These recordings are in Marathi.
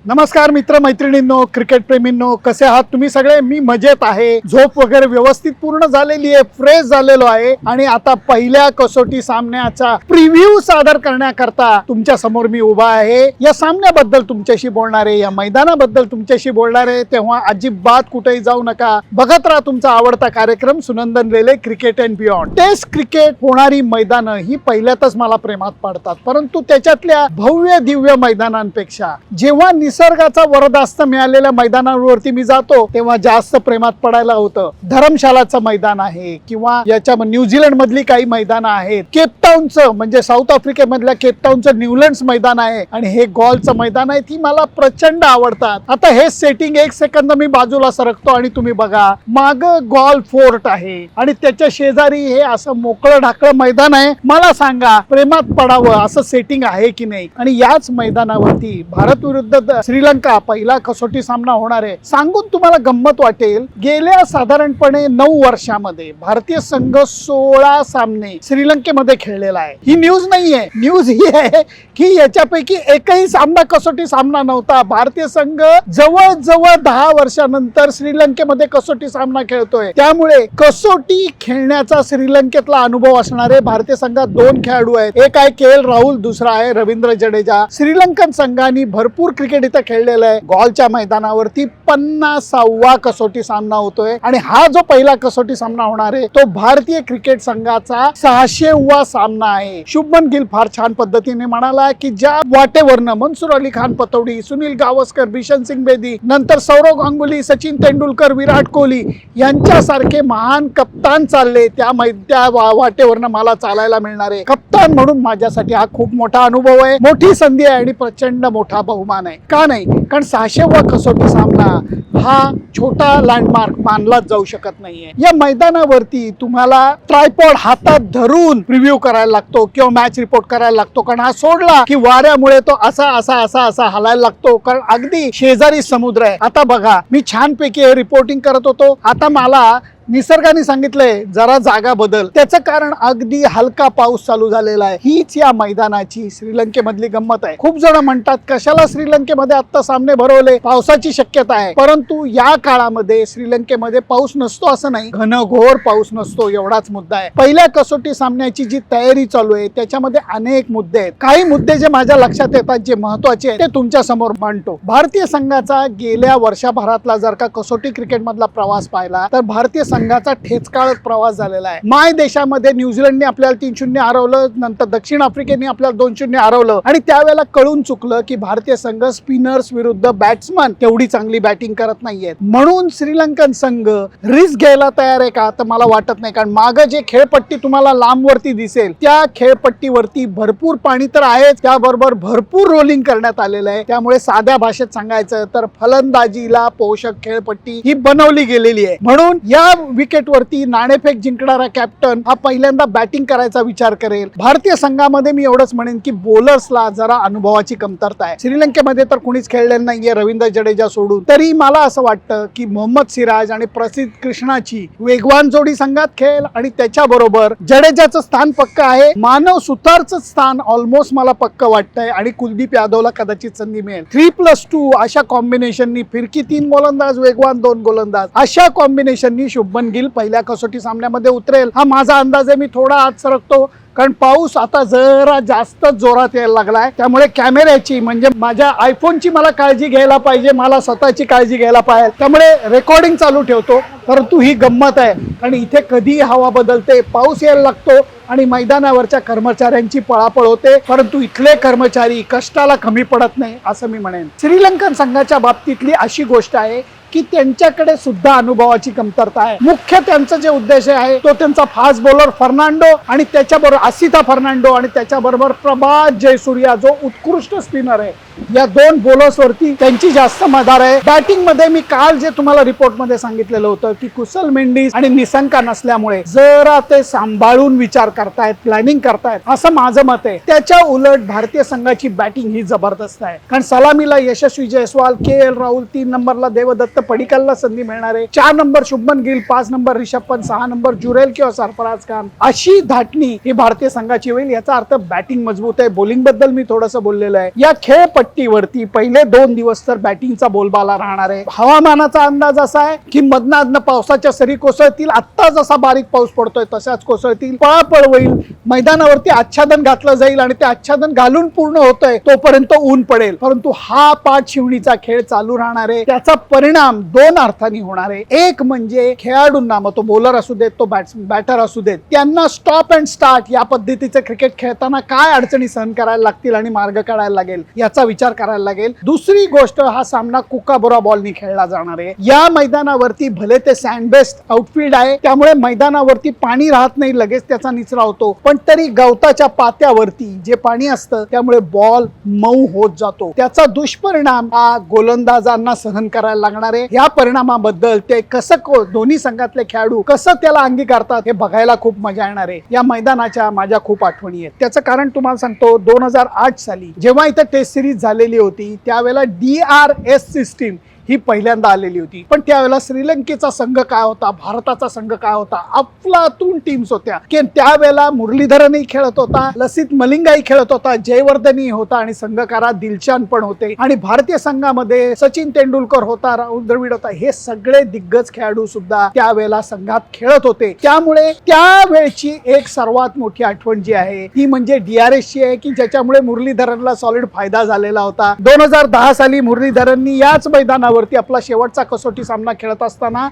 नमस्कार मित्र मैत्रिणींनो, क्रिकेट प्रेमींनो, कसे आहात तुम्ही सगळे? मी मजेत आहे. झोप वगैरे व्यवस्थित पूर्ण झालेली आहे, फ्रेश झालेलो आहे आणि आता पहिल्या कसोटी सामन्याचा प्रिव्ह्यू सादर करण्याकरता तुमच्या समोर मी उभा आहे. या सामन्याबद्दल तुमच्याशी बोलणार आहे, या मैदानाबद्दल तुमच्याशी बोलणार आहे. तेव्हा अजिबात कुठेही जाऊ नका, बघत राहा तुमचा आवडता कार्यक्रम Sunandan Rele cricket and beyond. Test cricket होणारी मैदानं ही पहिल्यातच मला प्रेमात पडतात, परंतु त्याच्यातल्या भव्य दिव्य मैदानांपेक्षा जेव्हा निसर्गाचा वरदास्त मिळालेल्या मैदानावरती मी जातो तेव्हा जास्त प्रेमात पडायला होतं. धर्मशालाचं मैदान आहे किंवा याच्या न्यूझीलंड मधली काही मैदान आहेत, केपटाऊनचं म्हणजे साऊथ आफ्रिकेमधल्या केपटाऊनचं न्यूलँड्स मैदान आहे आणि हे गॉलचं मैदान आहे, ती मला प्रचंड आवडतात. आता हे सेटिंग एक सेकंद मी बाजूला सरकतो आणि तुम्ही बघा, माग गॉल फोर्ट आहे आणि त्याच्या शेजारी हे असं मोकळं ढाकळं मैदान आहे. मला सांगा, प्रेमात पडावं असं सेटिंग आहे की नाही? आणि याच मैदानावरती भारत विरुद्ध श्रीलंका पहिला कसोटी सामना होणार आहे. सांगून तुम्हाला गंमत वाटेल, गेल्या साधारणपणे 9 वर्षामध्ये भारतीय संघ 16 सामने श्रीलंकेमध्ये खेळलेला आहे. ही न्यूज नाहीये, न्यूज ही आहे की याच्यापैकी एकही सामना कसोटी सामना नव्हता. भारतीय संघ जवळजवळ 10 वर्षानंतर श्रीलंकेमध्ये कसोटी सामना खेळतोय. त्यामुळे कसोटी खेळण्याचा श्रीलंकेतला अनुभव असणारे भारतीय संघात 2 खेळाडू आहेत. एक आहे के.एल. राहुल, दुसरा आहे रवींद्र जडेजा. श्रीलंकन संघाने भरपूर क्रिकेट इथं खेळलेलं आहे. गॉलच्या मैदानावरती 50वा कसोटी सामना होतोय आणि हा जो पहिला कसोटी सामना होणार आहे तो भारतीय क्रिकेट संघाचा 600वा सामना आहे. शुभमन गिल फार छान पद्धतीने म्हणाला की ज्या वाटेवरनं मनसूर अली खान पतौडी, सुनील गावस्कर, बिशन सिंग बेदी, नंतर सौरव गांगुली, सचिन तेंडुलकर, विराट कोहली यांच्यासारखे महान कप्तान चालले, त्या वाटेवरनं मला चालायला मिळणार आहे. कप्तान म्हणून माझ्यासाठी हा खूप मोठा अनुभव आहे, मोठी संधी आहे आणि प्रचंड मोठा बहुमान आहे. का नाही? कारण 600वा कसोटी सामना हा छोटा लँडमार्क मानलाच जाऊ शकत नाहीये. या मैदानावरती तुम्हाला ट्रायपॉड हातात धरून प्रिव्ह्यू करायला लागतो किंवा मॅच रिपोर्ट करायला लागतो, कारण हा सोडला की वाऱ्यामुळे तो असा हलायला लागतो, कारण अगदी शेजारी समुद्र आहे. आता बघा, मी छानपैकी रिपोर्टिंग करत होतो, आता मला निसर्गाने सांगितलंय जरा जागा बदल. त्याचं कारण अगदी हलका पाऊस चालू झालेला आहे. हीच या मैदानाची श्रीलंकेमधली गंमत आहे. खूप जण म्हणतात कशाला श्रीलंकेमध्ये आता सामने भरवले, पावसाची शक्यता आहे. परंतु या काळामध्ये श्रीलंकेमध्ये पाऊस नसतो असं नाही, घनघोर पाऊस नसतो, एवढाच मुद्दा आहे. पहिल्या कसोटी सामन्याची जी तयारी चालू आहे त्याच्यामध्ये अनेक मुद्दे आहेत. काही मुद्दे जे माझ्या लक्षात येतात, जे महत्वाचे आहेत, ते तुमच्या समोर मांडतो. भारतीय संघाचा गेल्या वर्षभरातला जर का कसोटी क्रिकेट मधला प्रवास पाहिला तर भारतीय संघाचा ठेचकाळत प्रवास झालेला आहे. माय देशामध्ये न्यूझीलंडने आपल्याला 3-0 हरवलं, नंतर दक्षिण आफ्रिकेने आपल्याला 2-0 हरवलं आणि त्यावेळेला कळून चुकलं की भारतीय संघ स्पिनर्स विरुद्ध बॅट्समन तेवढी चांगली बॅटिंग करत नाहीयेत. म्हणून श्रीलंकन संघ रिस्क घ्यायला तयार आहे का? तर मला वाटत नाही, कारण मागं जे खेळपट्टी तुम्हाला लांबवरती दिसेल त्या खेळपट्टीवरती भरपूर पाणी तर आहेच, त्याबरोबर भरपूर रोलिंग करण्यात आलेलं आहे. त्यामुळे साध्या भाषेत सांगायचं तर फलंदाजीला पोषक खेळपट्टी ही बनवली गेलेली आहे. म्हणून या विकेटवरती नाणेफेक जिंकणारा कॅप्टन हा पहिल्यांदा बॅटिंग करायचा विचार करेल. भारतीय संघामध्ये मी एवढंच म्हणेन की बॉलर्सला जरा अनुभवाची कमतरता आहे. श्रीलंकेमध्ये तर कुणीच खेळलेलं नाहीये रवींद्र जडेजा सोडून. तरी मला असं वाटतं की मोहम्मद सिराज आणि प्रसिद्ध कृष्णाची वेगवान जोडी संघात खेळेल आणि त्याच्याबरोबर जडेजाचं स्थान पक्क आहे. मानव सुतारचं स्थान ऑलमोस्ट मला पक्क वाटतंय आणि कुलदीप यादवला कदाचित संधी मिळेल. 3+2 अशा कॉम्बिनेशननी, फिरकी 3 गोलंदाज, वेगवान 2 गोलंदाज, अशा कॉम्बिनेशननी शुभमन गिल पहिल्या कसोटी सामन्यामध्ये उतरेल हा माझा अंदाज आहे. मी थोडा आत सरकतो कारण पाऊस आता जरा जास्त जोरात यायला लागलाय. त्यामुळे कॅमेऱ्याची म्हणजे माझ्या आयफोनची मला काळजी घ्यायला पाहिजे, मला स्वतःची काळजी घ्यायला पाहिजे. त्यामुळे रेकॉर्डिंग चालू ठेवतो. परंतु ही गंमत आहे, कारण इथे कधी हवा बदलते, पाऊस यायला लागतो आणि मैदानावरच्या कर्मचाऱ्यांची पळापळ होते, परंतु इथले कर्मचारी कष्टाला कमी पडत नाही असं मी म्हणेन. श्रीलंकन संघाच्या बाबतीतली अशी गोष्ट आहे की त्यांच्याकडे सुद्धा अनुभवाची कमतरता आहे. मुख्य त्यांचं जे उद्देश आहे तो त्यांचा फास्ट बॉलर फर्नांडो आणि त्याच्याबरोबर आसिता फर्नांडो आणि त्याच्याबरोबर प्रभात जयसूर्या जो उत्कृष्ट स्पिनर आहे, या 2 बॉलर्स वरती त्यांची जास्त मदार आहे. बॅटिंग मध्ये मी काल जे तुम्हाला रिपोर्ट मध्ये सांगितलेलं होतं की कुशल मेंडिस आणि निसंका नसल्यामुळे जरा ते सांभाळून विचार करतायत, प्लॅनिंग करतायत असं माझं मत आहे. त्याच्या उलट भारतीय संघाची बॅटिंग ही जबरदस्त आहे, कारण सलामीला यशस्वी जयस्वाल, के.एल. राहुल, 3 नंबरला देवदत्त पडिक्कलला संधी मिळणार आहे, 4 number Shubman Gill, 5 number Rishabh Pant, 6 number Jurel किंवा सरफराज खान, अशी धाटणी ही भारतीय संघाची होईल. याचा अर्थ बॅटिंग मजबूत आहे. बॉलिंग बद्दल मी थोडंसं बोललेलं आहे. या खेळपट्टी पट्टीवरती पहिले 2 दिवस तर बॅटिंगचा बोलबाला राहणार आहे. हवामानाचा अंदाज असा आहे की मधनाधनं पावसाच्या सरी कोसळतील. आत्ता जसा बारीक पाऊस पडतोय तशाच कोसळतील. पळापळ होईल, मैदानावरती आच्छादन घातलं जाईल आणि ते आच्छादन घालून पूर्ण होतंय तोपर्यंत ऊन पडेल. परंतु हा पाठ शिवणीचा खेळ चालू राहणार आहे. त्याचा परिणाम 2 अर्थांनी होणार आहे. एक म्हणजे खेळाडूंना, मग तो बॉलर असू देत, तो बॅटर असू देत, त्यांना स्टॉप अँड स्टार्ट या पद्धतीचे क्रिकेट खेळताना काय अडचणी सहन करायला लागतील आणि मार्ग काढायला लागेल याचा विचार करायला लागेल. दुसरी गोष्ट, हा सामना कुकाबोरा बॉलनी खेळला जाणार आहे. या मैदानावरती भले ते सँड बेस्ड आउटफील्ड आहे, त्यामुळे मैदानावरती पाणी राहत नाही, लगेच त्याचा निचरा होतो, पण तरी गवताच्या पात्यावरती जे पाणी असतं त्यामुळे बॉल मऊ होत जातो. त्याचा दुष्परिणाम हा गोलंदाजांना सहन करायला लागणार आहे. या परिणामाबद्दल ते कसं दोन्ही संघातले खेळाडू कसं त्याला अंगीकारतात हे बघायला खूप मजा येणार आहे. या मैदानाच्या माझ्या खूप आठवणी आहेत. त्याचं कारण तुम्हाला सांगतो, 2008 साली जेव्हा इथं टेस्ट सिरीज झालेली होती त्यावेळेला DRS सिस्टीम ही पहिल्यांदा आलेली होती. पण त्यावेळेला श्रीलंकेचा संघ काय होता, भारताचा संघ काय होता, अफलातून टीम्स होत्या. की त्यावेळेला मुरलीधरनही खेळत होता, लसित मलिंगाही खेळत होता, जयवर्धनही होता आणि संघकारात दिलशान पण होते. आणि भारतीय संघामध्ये सचिन तेंडुलकर होता, राहुल द्रविड होता, हे सगळे दिग्गज खेळाडू सुद्धा त्यावेळेला संघात खेळत होते. त्यामुळे त्यावेळची एक सर्वात मोठी आठवण जी आहे ती म्हणजे DRS ची आहे, की ज्याच्यामुळे मुरलीधरनला सॉलिड फायदा झालेला होता. 2010 साली मुरलीधरननी याच मैदानावर आपला शेवटचा कसोटी सामना खेळत असताना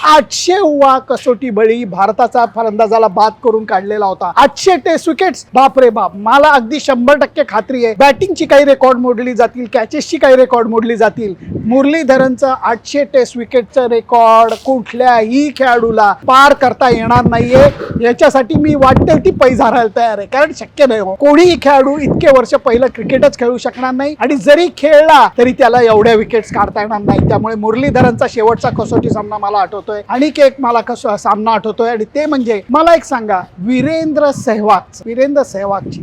800वा कसोटी बळी भारताचा फलंदाजाला बाद करून काढलेला होता. 800 टेस्ट विकेट्स, बाप रे बाप. मला अगदी 100% खात्री आहे बॅटिंगची काही रेकॉर्ड मोडली जातील, कॅचेसची काही रेकॉर्ड मोडली जातील. मुरलीधरनचं 800 टेस्ट विकेटचं रेकॉर्ड कुठल्याही खेळाडूला पार करता येणार नाहीये. याच्यासाठी मी वाटते ती पैज हारायला तयार आहे, कारण शक्य नाही हो. कोणीही खेळाडू इतके वर्ष पहिलं क्रिकेटच खेळू शकणार नाही आणि जरी खेळला तरी त्याला एवढ्या विकेट्स काढता येणार नाही. त्यामुळे मुरलीधरनचा शेवटचा कसोटी सामना मला आठवतोय. आणि एक मला सामना आठवतोय आणि ते म्हणजे, मला एक सांगा, वीरेंद्र सेहवागची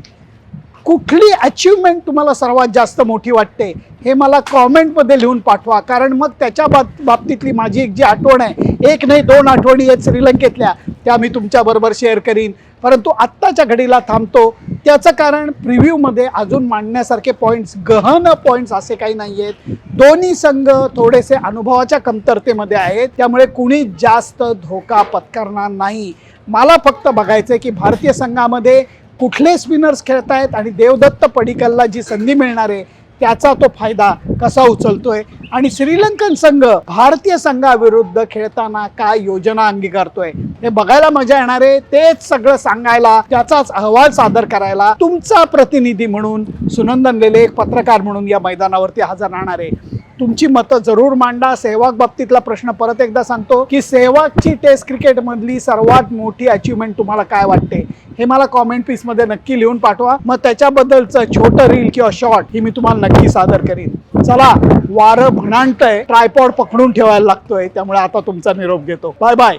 कुठली अचीवमेंट तुम्हाला सर्वात जास्त मोठी वाटते हे मला कॉमेंटमध्ये लिहून पाठवा. कारण मग त्याच्या बाबतीतली माझी एक जी आठवण आहे, 1 नाही 2 आठवणी आहेत श्रीलंकेतल्या, त्या मी तुमच्या बरोबर शेअर करीन. परंतु आत्ताच्या घडीला थांबतो. त्याचं कारण प्रिव्ह्यूमध्ये अजून मांडण्यासारखे पॉईंट्स, गहन पॉईंट्स असे काही नाही आहेत. दोन्ही संघ थोडेसे अनुभवाच्या कमतरतेमध्ये आहेत, त्यामुळे कुणी जास्त धोका पत्करणार नाही. मला फक्त बघायचंय की भारतीय संघामध्ये कुठले स्पिनर्स खेळतायत आणि देवदत्त पडिक्कलला जी संधी मिळणार आहे त्याचा तो फायदा कसा उचलतोय आणि श्रीलंकन संघ भारतीय संघाविरुद्ध खेळताना काय योजना अंगीकारतोय हे बघायला मजा येणार आहे. तेच सगळं सांगायला, त्याचाच अहवाल सादर करायला तुमचा प्रतिनिधी म्हणून, सुनंदन लेले एक पत्रकार म्हणून या मैदानावरती हजर राहणार आहे. तुमची मतं जरूर मांडा. सेहवाग बाबतीतला प्रश्न परत एकदा सांगतो की सेहवागची टेस्ट क्रिकेट मधली सर्वात मोठी अचीवमेंट तुम्हाला काय वाटते हे मला कॉमेंट पीस मध्ये नक्की लिहून पाठवा. मग त्याच्याबद्दलचं छोटं रील किंवा शॉर्ट ही मी तुम्हाला नक्की सादर करीन. चला, वारं भणाणतंय, ट्रायपॉड पकडून ठेवायला लागतोय, त्यामुळे आता तुमचा निरोप घेतो. Bye bye.